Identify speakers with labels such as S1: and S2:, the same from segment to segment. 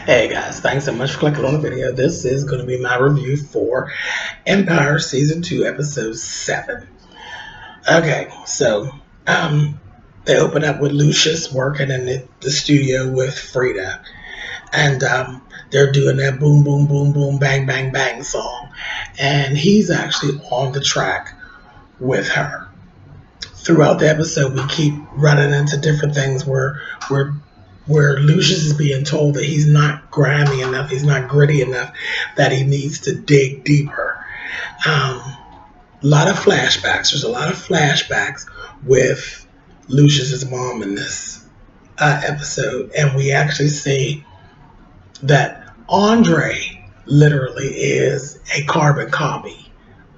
S1: Hey guys, thanks so much for clicking on the video. This is going to be my review for Empire Season 2, Episode 7. Okay, so they open up with Lucious working in the studio with Frida, and they're doing that boom, boom, boom, boom, bang, bang, bang song, and he's actually on the track with her. Throughout the episode, we keep running into different things where where Lucius is being told that he's not grimy enough, he's not gritty enough, that he needs to dig deeper. A lot of flashbacks. There's a lot of flashbacks with Lucius's mom in this episode, and we actually see that Andre literally is a carbon copy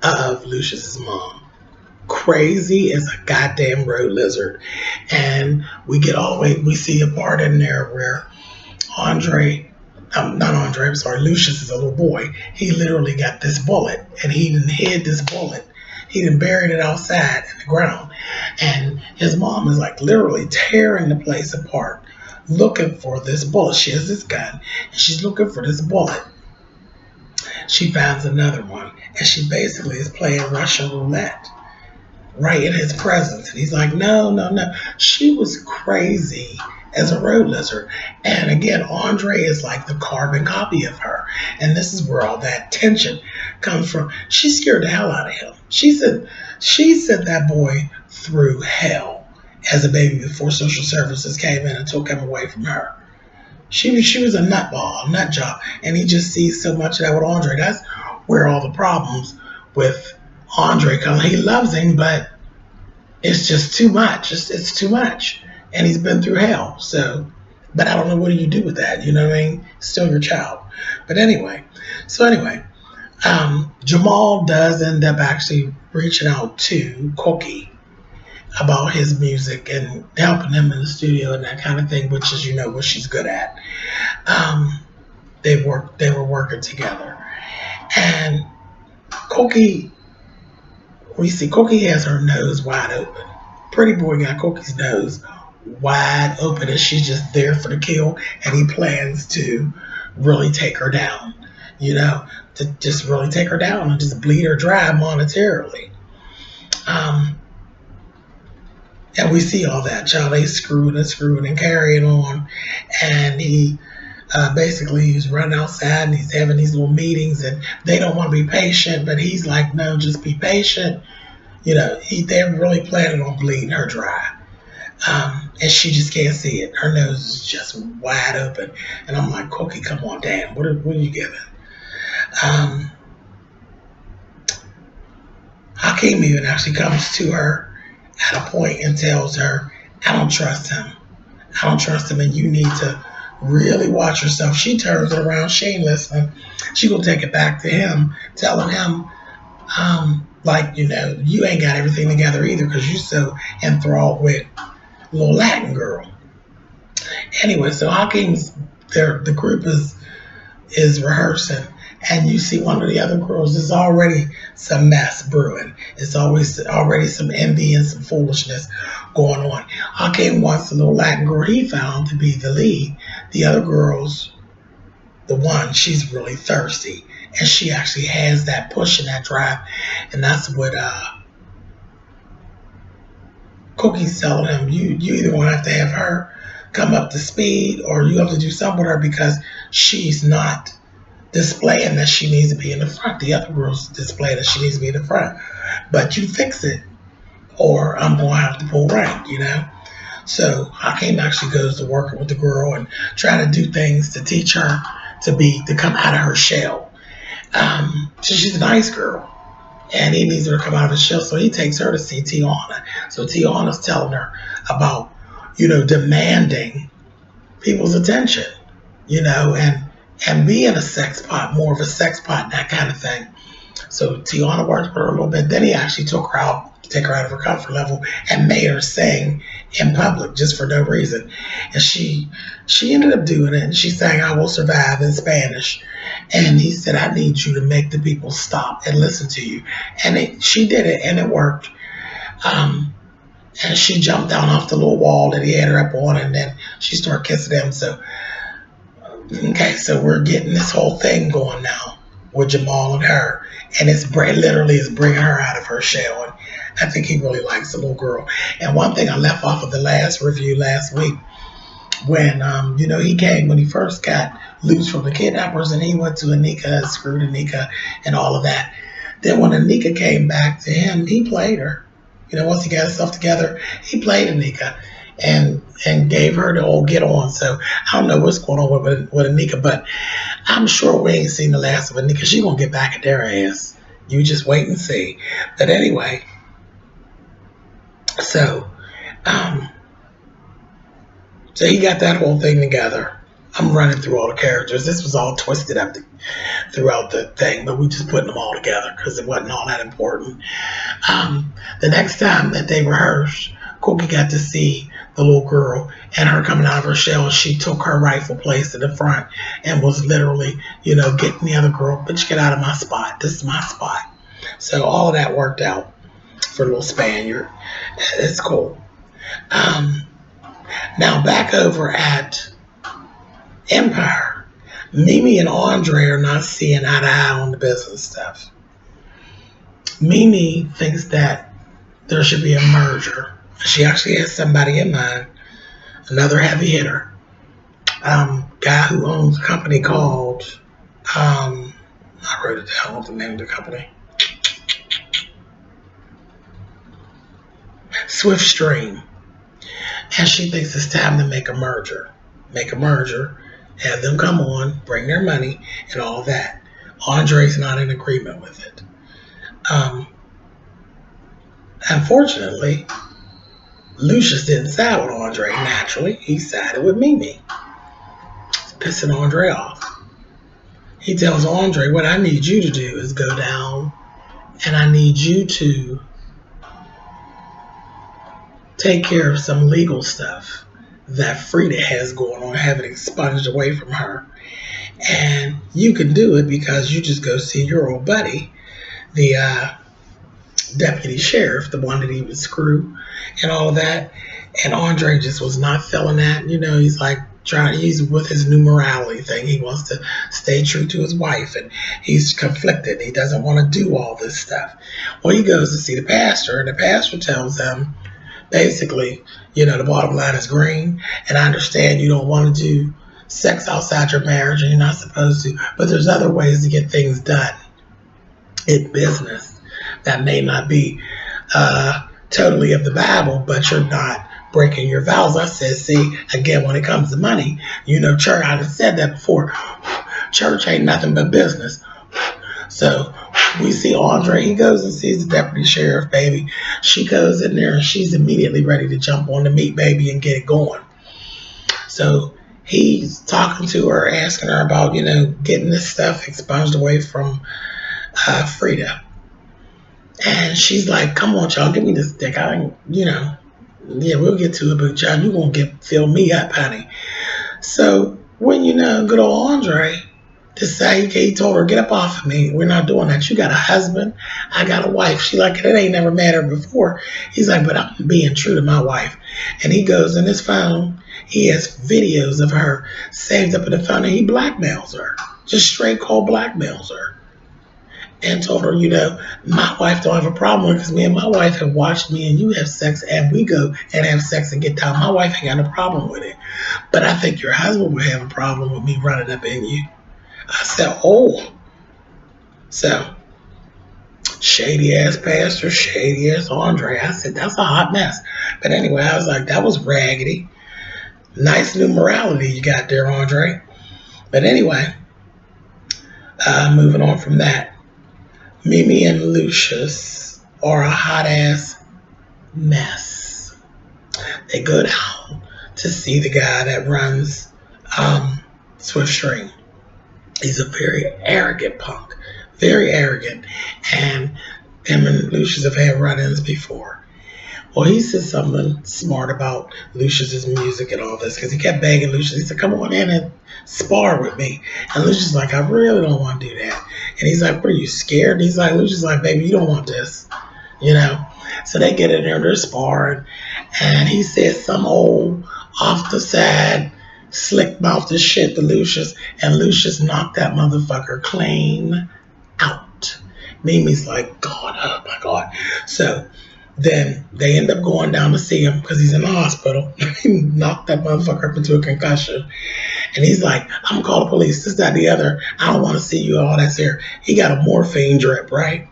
S1: of Lucius's mom. Crazy as a goddamn road lizard. And we see a part in there where not Andre, I'm sorry, Lucius is a little boy. He literally got this bullet and he didn't hid this bullet. He didn't buried it outside in the ground. And his mom is like literally tearing the place apart looking for this bullet. She has this gun and she's looking for this bullet. She finds another one and she basically is playing Russian roulette right in his presence. And he's like, no, no, no. She was crazy as a road lizard. And again, Andre is like the carbon copy of her. And this is where all that tension comes from. She scared the hell out of him. She sent that boy through hell as a baby before social services came in and took him away from her. She was a nutball, a nut job. And he just sees so much of that with Andre. That's where all the problems with Andre comes. He loves him, but it's just too much. It's too much. And he's been through hell. So, but I don't know what do you do with that. You know what I mean? Still your child. But anyway, Jamal does end up actually reaching out to Cookie about his music and helping him in the studio and that kind of thing, which is, what she's good at. They were working together. And Cookie, we see Cookie has her nose wide open. Pretty boy got Cookie's nose wide open and she's just there for the kill, and he plans to really take her down, to just really take her down and just bleed her dry monetarily. And we see all that, child. They screwing and carrying on, and he basically he's running outside and he's having these little meetings, and they don't want to be patient, but he's like, no, just be patient. They're really planning on bleeding her dry. And she just can't see it. Her nose is just wide open. And I'm like, Cookie, come on, damn. What are you giving? Hakeem even actually comes to her at a point and tells her, I don't trust him. I don't trust him, and you need to really watch yourself. She turns it around. She ain't listening. She gonna take it back to him, telling him, you ain't got everything together either because you so enthralled with little Latin girl. Anyway, so Hakeem's there. The group is rehearsing, and you see one of the other girls. There's already some mess brewing. It's always already some envy and some foolishness going on. Hakeem wants the little Latin girl he found to be the lead. The other girls, the one, she's really thirsty, and she actually has that push and that drive, and that's what Cookie's telling him. You either gonna have to have her come up to speed, or you have to do something with her because she's not displaying that she needs to be in the front. The other girls display that she needs to be in the front, but you fix it, or I'm gonna have to pull rank. So Hakeem actually goes to working with the girl and try to do things to teach her to come out of her shell. So she's a nice girl, and he needs her to come out of her shell. So he takes her to see Tiana. So Tiana's telling her about, demanding people's attention, and being a sex pot, more of a sex pot, that kind of thing. So Tiana worked with her a little bit. Then he actually took her out to take her out of her comfort level and made her sing in public just for no reason. And she ended up doing it, and she sang I Will Survive in Spanish. And he said, I need you to make the people stop and listen to you. And she did it, and it worked. And she jumped down off the little wall that he had her up on, and then she started kissing him. So Okay, so we're getting this whole thing going now with Jamal and her, and it's literally is bringing her out of her shell. And I think he really likes the little girl. And one thing I left off of the last review last week, when he came when he first got loose from the kidnappers, and he went to Anika, screwed Anika, and all of that. Then when Anika came back to him, he played her. Once he got himself together, he played Anika and gave her the old get on. So I don't know what's going on with Anika, but I'm sure we ain't seen the last of Anika. She gonna get back at their ass. You just wait and see. But anyway, so um, so he got that whole thing together. I'm running through all the characters. This was all twisted up throughout the thing, but we just putting them all together because it wasn't all that important. The next time that they rehearsed, Cookie got to see the little girl and her coming out of her shell. She took her rightful place in the front and was literally, getting the other girl, bitch, get out of my spot. This is my spot. So all of that worked out for little Spaniard. It's cool. Now back over at Empire, Mimi and Andre are not seeing eye to eye on the business stuff. Mimi thinks that there should be a merger. She actually has somebody in mind, another heavy hitter, guy who owns a company called, I wrote it down, what's the name of the company? Swiftstream. And she thinks it's time to make a merger. Have them come on, bring their money, and all that. Andre's not in agreement with it. Unfortunately, Lucious didn't side with Andre naturally. He sided with Mimi. It's pissing Andre off. He tells Andre, what I need you to do is go down and I need you to take care of some legal stuff that Frida has going on, have it expunged away from her. And you can do it because you just go see your old buddy, the deputy sheriff, the one that he would screw and all of that. And Andre just was not feeling that. He's like he's with his new morality thing. He wants to stay true to his wife and he's conflicted. He doesn't want to do all this stuff. Well, he goes to see the pastor and the pastor tells him, basically, the bottom line is green, and I understand you don't want to do sex outside your marriage and you're not supposed to, but there's other ways to get things done in business that may not be totally of the Bible, but you're not breaking your vows. I said, see, again, when it comes to money, church, I've said that before, church ain't nothing but business. So we see Andre, he goes and sees the deputy sheriff, baby. She goes in there and she's immediately ready to jump on the meat, baby, and get it going. So he's talking to her, asking her about, getting this stuff expunged away from Frida. And she's like, come on, y'all, give me this dick. Yeah, we'll get to it, but y'all, you gonna fill me up, honey. So when good old Andre decided, he told her, get up off of me. We're not doing that. You got a husband, I got a wife. She like, it ain't never mattered before. He's like, but I'm being true to my wife. And he goes in his phone, he has videos of her saved up in the phone, and he blackmails her. Just straight cold blackmails her. And told her, my wife don't have a problem with it because me and my wife have watched me and you have sex and we go and have sex and get down. My wife ain't got no problem with it. But I think your husband would have a problem with me running up in you. I said, oh. So, shady ass pastor, shady ass Andre. I said, that's a hot mess. But anyway, I was like, that was raggedy. Nice new morality you got there, Andre. But anyway, moving on from that. Mimi and Lucious are a hot ass mess. They go down to see the guy that runs Swiftstream. He's a very arrogant punk, very arrogant, and him and Lucious have had run-ins before. Well, he said something smart about Lucious's music and all this because he kept begging Lucious. He said, come on in and spar with me. And Lucious like, I really don't want to do that. And he's like, what are you, scared? And he's like, Lucious like, baby, you don't want this, So they get in there, they're sparring. And he says some old off the side slick mouthed his shit to Lucious, and Lucious knocked that motherfucker clean out. Mimi's like, God, oh my God. So then they end up going down to see him because he's in the hospital. He knocked that motherfucker up into a concussion. And he's like, I'm gonna call the police, this, that, the other. I don't want to see you, all that's here. He got a morphine drip, right?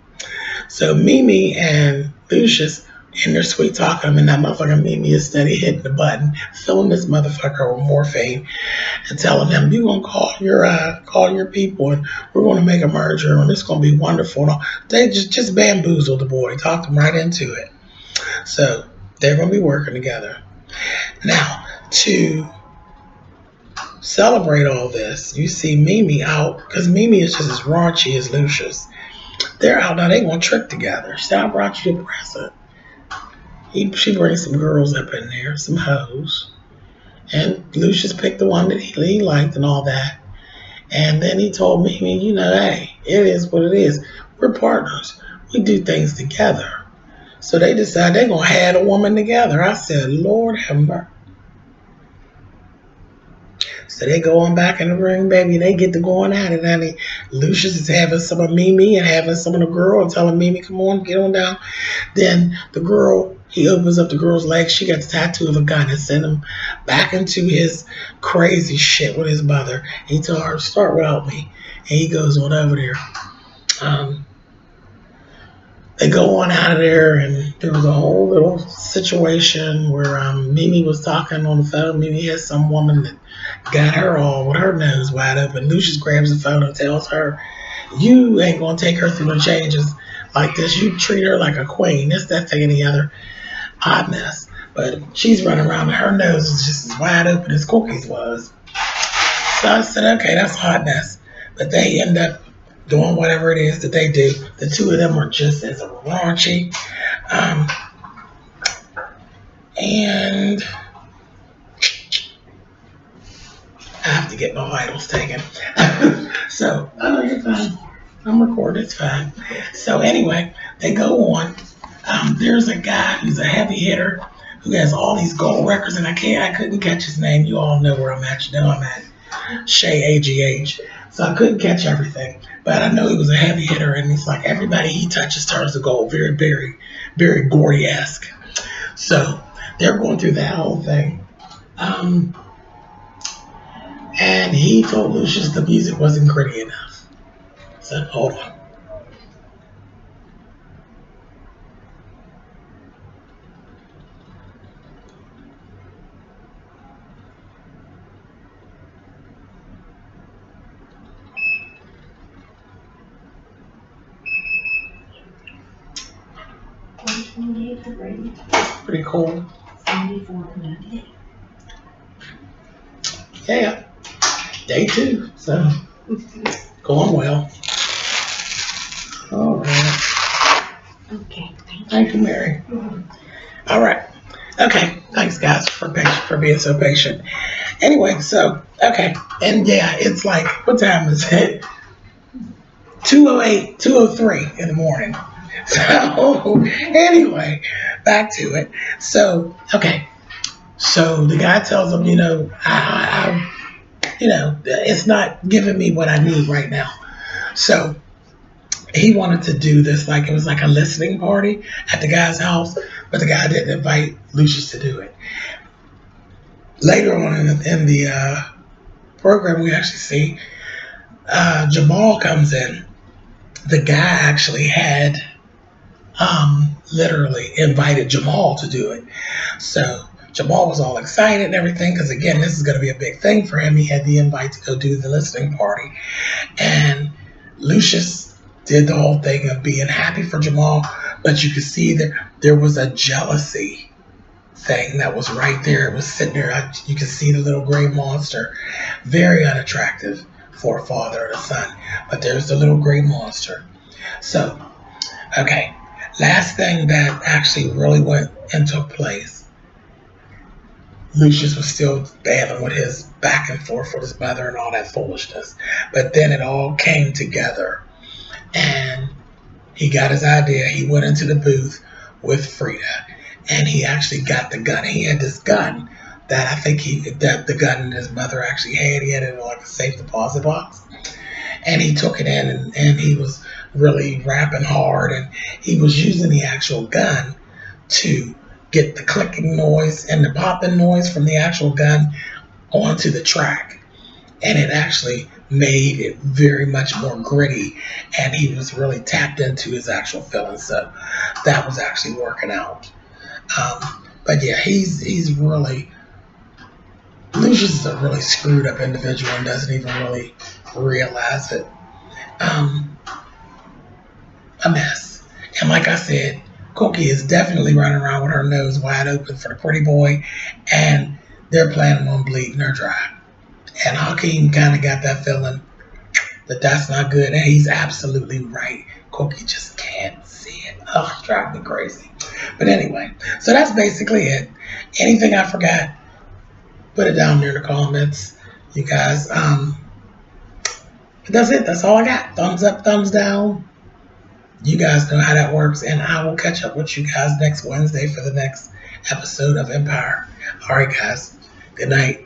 S1: So Mimi and Lucious in their sweet talking, and that motherfucker Mimi is steady hitting the button, filling this motherfucker with morphine, and telling him, "You gonna call your people, and we're gonna make a merger, and it's gonna be wonderful." And they just bamboozled the boy, talked him right into it. So they're gonna be working together. Now to celebrate all this, you see Mimi out because Mimi is just as raunchy as Lucious. They're out now. They gonna trick together. She said, "I brought you a present." She brings some girls up in there, some hoes. And Lucious picked the one that he liked and all that. And then he told me, hey, it is what it is. We're partners. We do things together. So they decided they're going to have a woman together. I said, Lord have mercy. So they go on back in the ring, baby. They get to going at it, honey. Lucious is having some of Mimi and having some of the girl and telling Mimi, come on, get on down. Then the girl, he opens up the girl's legs. She got the tattoo of a gun and sent him back into his crazy shit with his mother. He told her, start without me. And he goes on over there. They go on out of there, and there was a whole little situation where Mimi was talking on the phone. Mimi has some woman that got her all with her nose wide open. Lucious grabs the phone and tells her, you ain't going to take her through the changes like this. You treat her like a queen. This, that, thing, and the other. Hot mess. But she's running around and her nose is just as wide open as Cookie's was. So I said, okay, that's a hot mess. But they end up doing whatever it is that they do. The two of them are just as raunchy. And I have to get my vitals taken. So, oh, you're fine. I'm recording, it's fine. So anyway, they go on. There's a guy who's a heavy hitter who has all these gold records, and I couldn't catch his name. You all know where I'm at. You know I'm at Shay AGH. So I couldn't catch everything. But I know he was a heavy hitter, and he's like everybody he touches turns to gold. Very, very, very Gordy-esque. So they're going through that whole thing. And he told Lucious the music wasn't gritty enough. So hold on. Pretty cool. 74.98. Yeah. Day 2. So going well. All right.
S2: Okay.
S1: Thank you, Mary. All right. Okay. Thanks, guys, for being so patient. Anyway, so okay, and yeah, it's like what time is it? 2:08, 2:03 in the morning. So anyway, back to it. So okay, so the guy tells him, I it's not giving me what I need right now. So he wanted to do this like it was like a listening party at the guy's house, but the guy didn't invite Lucious to do it. Later on in the program, we actually see Jamal comes in. The guy actually had literally invited Jamal to do it. So Jamal was all excited and everything because, again, this is going to be a big thing for him. He had the invite to go do the listening party. And Lucious did the whole thing of being happy for Jamal, but you could see that there was a jealousy thing that was right there. It was sitting there. You could see the little gray monster. Very unattractive for a father and a son. But there's the little gray monster. So, okay. Last thing that actually really went into place. Lucious was still battling with his back and forth with his mother and all that foolishness. But then it all came together. And he got his idea. He went into the booth with Frida. And he actually got the gun. He had this gun that I think that the gun his mother actually had. He had it in like a safe deposit box, and he took it in, and he was really rapping hard, and he was using the actual gun to get the clicking noise and the popping noise from the actual gun onto the track, and it actually made it very much more gritty, and he was really tapped into his actual feelings. So that was actually working out. But yeah, he's really, Lucious is a really screwed up individual and doesn't even really realize it. Um, a mess. And like I said, Cookie is definitely running around with her nose wide open for the pretty boy, and they're planning on bleeding her dry. And Hakeem kind of got that feeling that that's not good, and he's absolutely right. Cookie just can't see it. Oh, it's driving me crazy. But anyway, so that's basically it. Anything I forgot, put it down there in the comments, you guys. But that's it. That's all I got. Thumbs up, thumbs down. You guys know how that works, and I will catch up with you guys next Wednesday for the next episode of Empire. All right, guys. Good night.